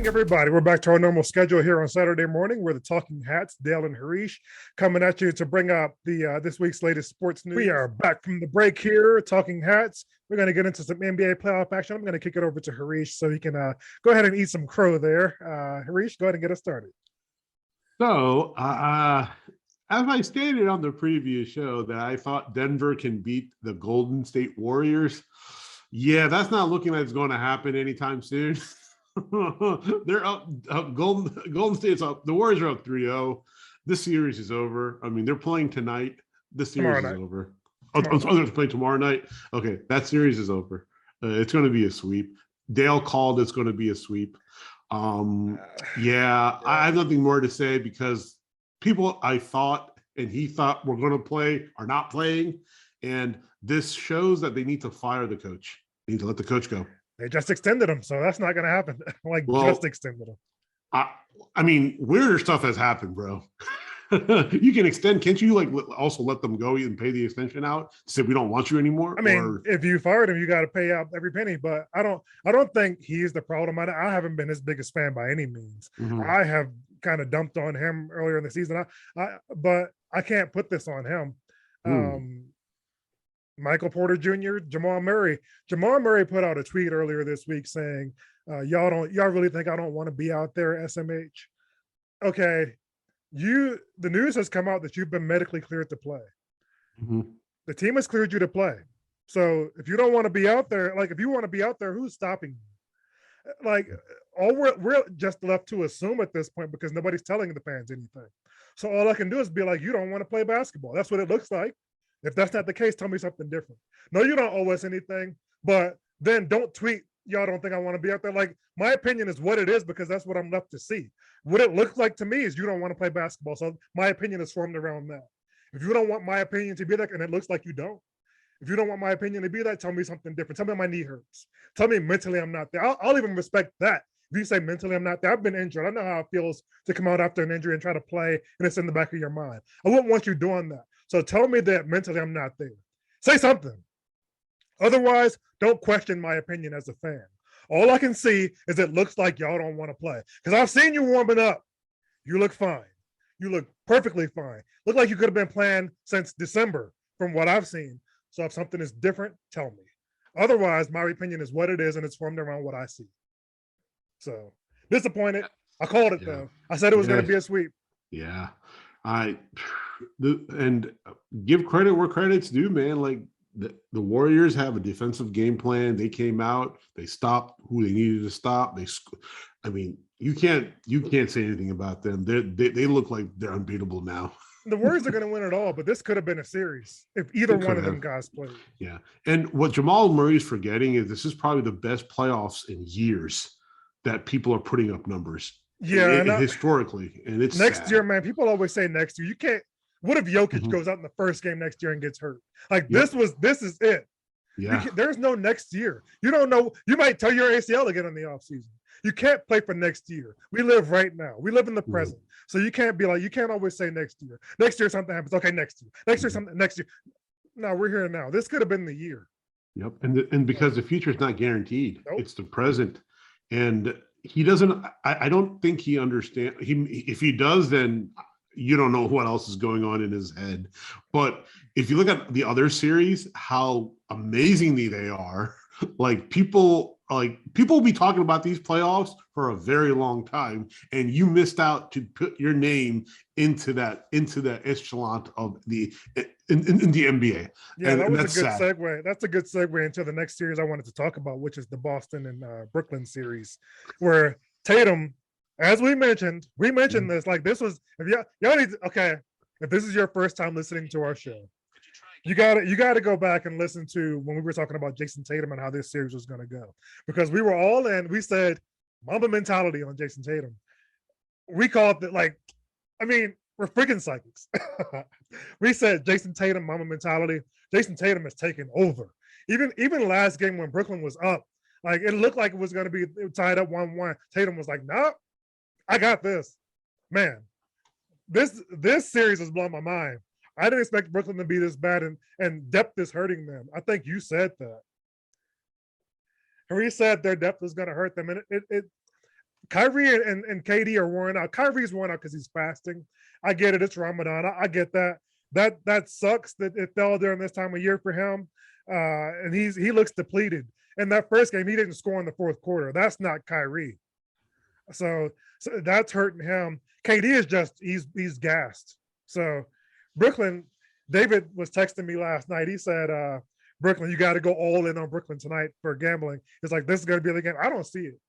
Everybody, we're back to our normal schedule here on Saturday morning. We're the Talking Hats, Dale and Harish, coming at you to bring up the this week's latest sports news. We are back from the break here, Talking Hats. We're going to get into some NBA playoff action. I'm going to kick it over to Harish so he can go ahead and eat some crow there. Harish, go ahead and get us started. So, as I stated on the previous show that I thought Denver can beat the Golden State Warriors. Yeah, that's not looking like it's going to happen anytime soon. They're up. Golden State's up. The Warriors are up 3-0. This series is over. I mean, they're playing tonight. This series is over. They're playing tomorrow night. Okay, that series is over. It's going to be a sweep. Dale called it's going to be a sweep. Yeah, I have nothing more to say because people I thought and he thought were going to play are not playing. And this shows that they need to fire the coach. They need to let the coach go. They just extended him, so that's not going to happen. Just extended him. I mean, weirder stuff has happened, bro. You can extend, can't you? Like, also let them go and pay the extension out. Say we don't want you anymore. I mean, if you fired him, you got to pay out every penny. But I don't think he's the problem. I haven't been his biggest fan by any means. Mm-hmm. I have kind of dumped on him earlier in the season. But I can't put this on him. Michael Porter Jr., Jamal Murray. Jamal Murray put out a tweet earlier this week saying, y'all really think I don't want to be out there, SMH? Okay, the news has come out that you've been medically cleared to play. Mm-hmm. The team has cleared you to play. So if you don't want to be out there, if you want to be out there, who's stopping you? All we're just left to assume at this point because nobody's telling the fans anything. So all I can do is be like, you don't want to play basketball. That's what it looks like. If that's not the case, tell me something different. No, you don't owe us anything, but then don't tweet, y'all don't think I want to be out there. My opinion is what it is because that's what I'm left to see. What it looks like to me is you don't want to play basketball. So my opinion is formed around that. If you don't want my opinion to be that, and it looks like you don't, if you don't want my opinion to be that, tell me something different. Tell me my knee hurts. Tell me mentally I'm not there. I'll even respect that. If you say mentally I'm not there, I've been injured. I know how it feels to come out after an injury and try to play, and it's in the back of your mind. I wouldn't want you doing that. So tell me that mentally I'm not there. Say something. Otherwise, don't question my opinion as a fan. All I can see is it looks like y'all don't want to play. Because I've seen you warming up. You look fine. You look perfectly fine. Look like you could have been playing since December from what I've seen. So if something is different, tell me. Otherwise, my opinion is what it is, and it's formed around what I see. So disappointed. I called it, though. I said it was going to be a sweep. Yeah. And give credit where credit's due, man. The Warriors have a defensive game plan. They came out, they stopped who they needed to stop. You can't say anything about them. They look like they're unbeatable now. The Warriors are going to win it all, but this could have been a series if either one of them guys played. Yeah, and what Jamal Murray's forgetting is this is probably the best playoffs in years that people are putting up numbers. Yeah, historically, and it's next sad. year, man. People always say next year. You can't. What if Jokic goes out in the first game next year and gets hurt? This is it. Yeah, there's no next year. You don't know. You might tear your ACL again in the offseason. You can't play for next year. We live right now. We live in the present. So you can't be like, you can't always say next year. Next year something happens. Okay, next year. Next year something. Next year. No, we're here now. This could have been the year. Yep, and because the future is not guaranteed, it's the present, and he doesn't. I don't think he understands. If he does, then you don't know what else is going on in his head. But if you look at the other series, how amazingly they are, people will be talking about these playoffs for a very long time, and you missed out to put your name into that echelon of the in the NBA. Yeah, that was a good segue. That's a good segue into the next series I wanted to talk about, which is the Boston and Brooklyn series, where Tatum, as we mentioned this, this was, if y'all need to, okay, if this is your first time listening to our show, you got to go back and listen to when we were talking about Jason Tatum and how this series was going to go, because we were all in. We said MAMBA Mentality on Jason Tatum. We called it we're freaking psychics. We said Jason Tatum, MAMBA Mentality. Jason Tatum has taken over. Even last game when Brooklyn was up, it looked like it was going to be tied up 1-1. Tatum was like, "No, I got this." Man, this series has blown my mind. I didn't expect Brooklyn to be this bad, and depth is hurting them. I think you said that. Harry said their depth is going to hurt them, and Kyrie and KD are worn out. Kyrie's worn out because he's fasting. I get it. It's Ramadan. I get that. That sucks that it fell during this time of year for him. And he looks depleted. In that first game, he didn't score in the fourth quarter. That's not Kyrie. So that's hurting him. KD is just he's gassed. So Brooklyn, David was texting me last night. He said, Brooklyn, you got to go all in on Brooklyn tonight for gambling. It's like, this is going to be the game. I don't see it.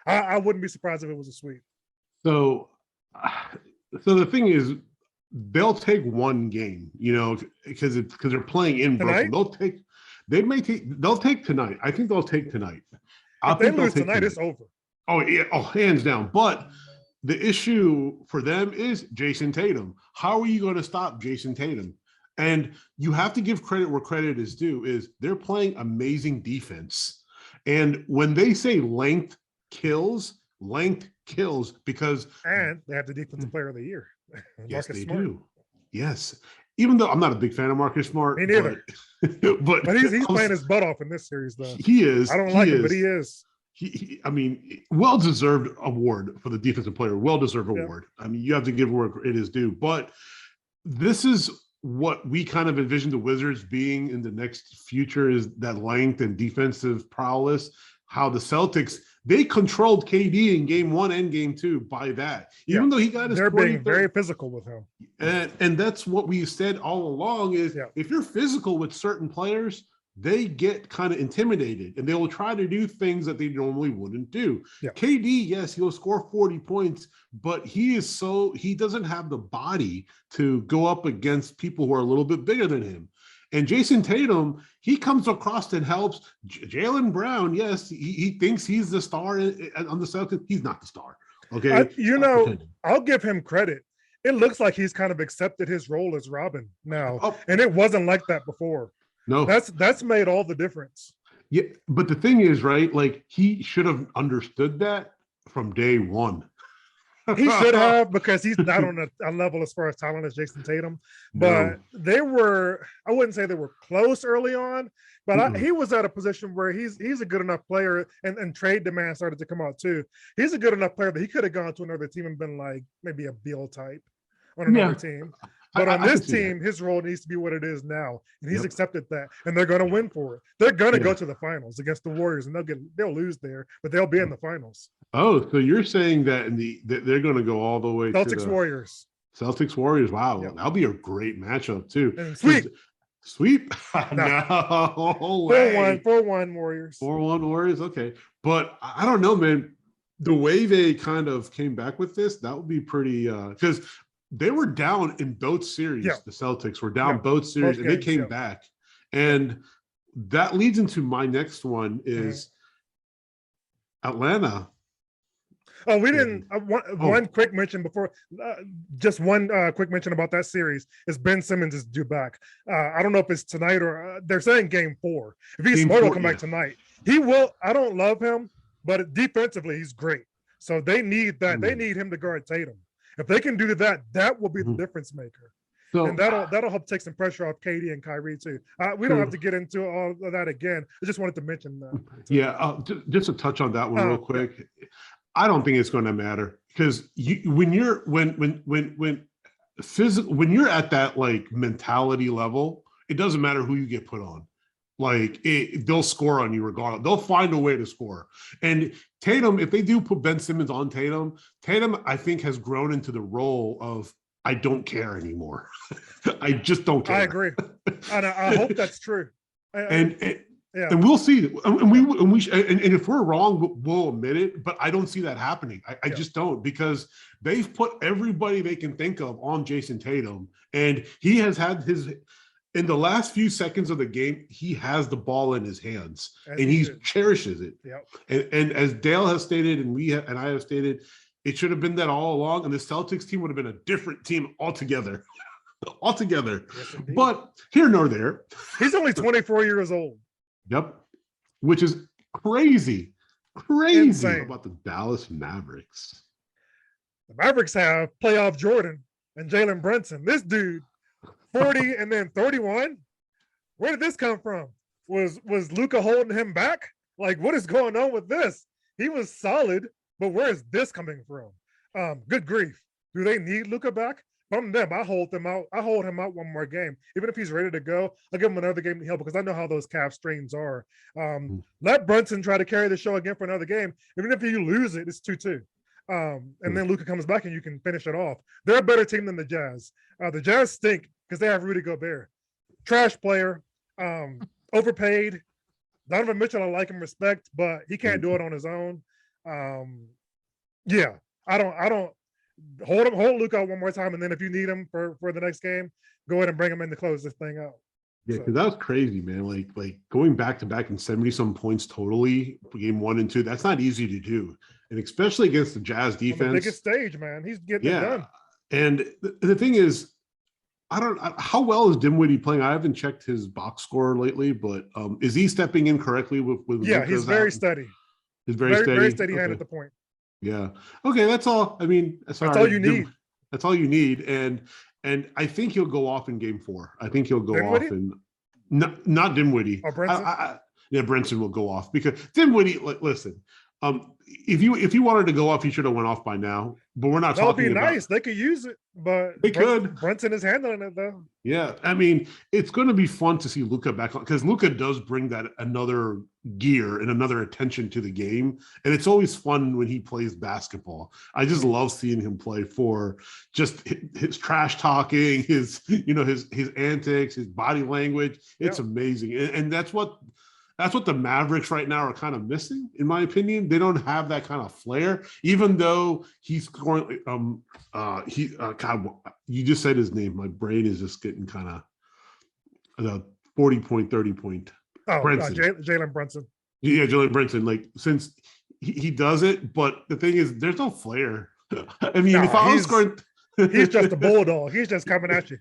I wouldn't be surprised if it was a sweep. So the thing is, they'll take one game, because they're playing in Brooklyn. They'll take tonight. I think they'll take tonight. If they lose tonight, it's over. Oh yeah, hands down. But the issue for them is Jason Tatum. How are you going to stop Jason Tatum? And you have to give credit where credit is due. Is they're playing amazing defense. And when they say length kills because and they have the defensive player of the year. Yes, they do. Yes. Even though I'm not a big fan of Marcus Smart. Me neither. But he's playing his butt off in this series, though. He is. I don't like him, but he is. I mean, well-deserved award for the defensive player. Well-deserved award. I mean, you have to give where it is due. But this is what we kind of envision the Wizards being in the next future, is that length and defensive prowess. How the Celtics, they controlled KD in game 1 and game 2 by that. Even though he got his, they're being very physical with him. And that's what we said all along is if you're physical with certain players, they get kind of intimidated and they will try to do things that they normally wouldn't do. KD, yes, he'll score 40 points, but he doesn't have the body to go up against people who are a little bit bigger than him. And Jason Tatum, he comes across and helps. Jaylen Brown, yes, he thinks he's the star on the Celtics. He's not the star. Okay. I'll give him credit. It looks like he's kind of accepted his role as Robin now. And it wasn't like that before. No, that's made all the difference. Yeah, but the thing is, right? Like, he should have understood that from day one. He should have, because he's not on a level as far as talent as Jason Tatum. But they were, I wouldn't say they were close early on, but he was at a position where he's a good enough player, and trade demand started to come out too. He's a good enough player that he could have gone to another team and been like maybe a Beal type on another team. But on this team, his role needs to be what it is now, and he's accepted that, and they're going to win for it. They're going to go to the finals against the Warriors, and they'll lose there, but they'll be in the finals. Oh, so you're saying that they're going to go all the way Celtics to the Warriors. Celtics Warriors. Wow, that'll be a great matchup too. And sweep. No, 4-1 Warriors. 4-1 Warriors. Okay, but I don't know, man. The way they kind of came back with this, that would be pretty. Because they were down in both series. The Celtics were down both series, and they came back. And that leads into my next one is Atlanta. Oh, we didn't. One quick mention before, just one quick mention about that series is Ben Simmons is due back. I don't know if it's tonight or they're saying game 4. If he's smart, he'll come back tonight. He will. I don't love him, but defensively, he's great. So they need that. They need him to guard Tatum. If they can do that, that will be the difference maker. So, and that'll help take some pressure off KD and Kyrie too. We don't have to get into all of that again. I just wanted to mention that. Just to touch on that one real quick. I don't think it's going to matter, because when you're at that like mentality level, it doesn't matter who you get put on. Like, they'll score on you regardless. They'll find a way to score. And Tatum, if they do put Ben Simmons on Tatum, I think, has grown into the role of, I don't care anymore. I just don't care. I agree. And I hope that's true. And we'll see. And if we're wrong, we'll admit it. But I don't see that happening. I just don't, because they've put everybody they can think of on Jason Tatum. And he has had in the last few seconds of the game, he has the ball in his hands, and he cherishes it. And as Dale has stated, and I have stated, it should have been that all along, and the Celtics team would have been a different team altogether. Yes, but here nor there. He's only 24 years old. Yep. Which is crazy. Insane. How about the Dallas Mavericks? The Mavericks have playoff Jordan and Jalen Brunson. This dude, 40 and then 31. Where did this come from? Was Luka holding him back? Like, what is going on with this? he was solid, but where is this coming from? Good grief. Do they need Luka back? From them, I hold him out. I hold him out one more game. Even if he's ready to go, I'll give him another game to help because I know how those calf strains are. Let Brunson try to carry the show again for another game. Even if you lose it, it's 2-2. And then Luka comes back and you can finish it off. They're a better team than the Jazz. The Jazz stink because they have Rudy Gobert. Trash player, overpaid. Donovan Mitchell, I like him, respect, but he can't do it on his own. Yeah, I don't hold Luka out one more time, and then if you need him for the next game, go ahead and bring him in to close this thing out. Yeah, because that was crazy, man. Like going back to back in 70-some points totally, game 1 and 2. That's not easy to do, and especially against the Jazz defense. On the biggest stage, man. He's getting it done. And the thing is, how well is Dinwiddie playing? I haven't checked his box score lately, but is he stepping in correctly with yeah, he's very steady. He's very steady. Very steady hand at the point. Yeah. Okay, that's all. I mean, that's all you need. That's all you need. And I think he'll go off in game 4. I think he'll go Dinwiddie? off in not Dinwiddie. Oh, Brunson? Yeah, Brunson will go off because Dinwiddie, listen, if you wanted to go off, he should have went off by now. But we're not talking about. That would be nice. They could use it, but they could. Brunson is handling it though. Yeah, I mean, it's going to be fun to see Luka back on because Luka does bring that another gear and another attention to the game, and it's always fun when he plays basketball. I just love seeing him play for just his trash talking, his antics, his body language. It's amazing, and that's what the Mavericks right now are kind of missing, in my opinion. They don't have that kind of flair, even though he's scoring. God, you just said his name. My brain is just getting kind of 40-point, 30-point. Oh, Jalen Brunson. Yeah, Jalen Brunson. Like, since he does it, but the thing is, there's no flair. I mean, if I was scoring, he's just a bulldog. He's just coming at you.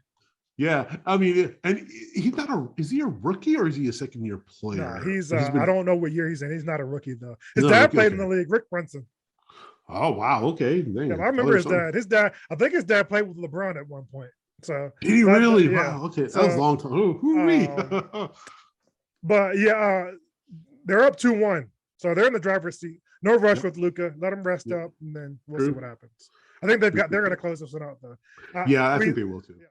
Yeah, I mean, and he's not is he a rookie or is he a second-year player? No, he's I don't know what year he's in. He's not a rookie though. His dad played in the league, Rick Brunson. Oh wow, okay. Yeah, I remember his dad. I think his dad played with LeBron at one point. So did he really? Yeah. Wow, okay. That was a long time. But yeah, they're up 2-1. So they're in the driver's seat. No rush with Luka. Let him rest up and then we'll see what happens. I think they're gonna close this one out though. I think they will too. Yeah.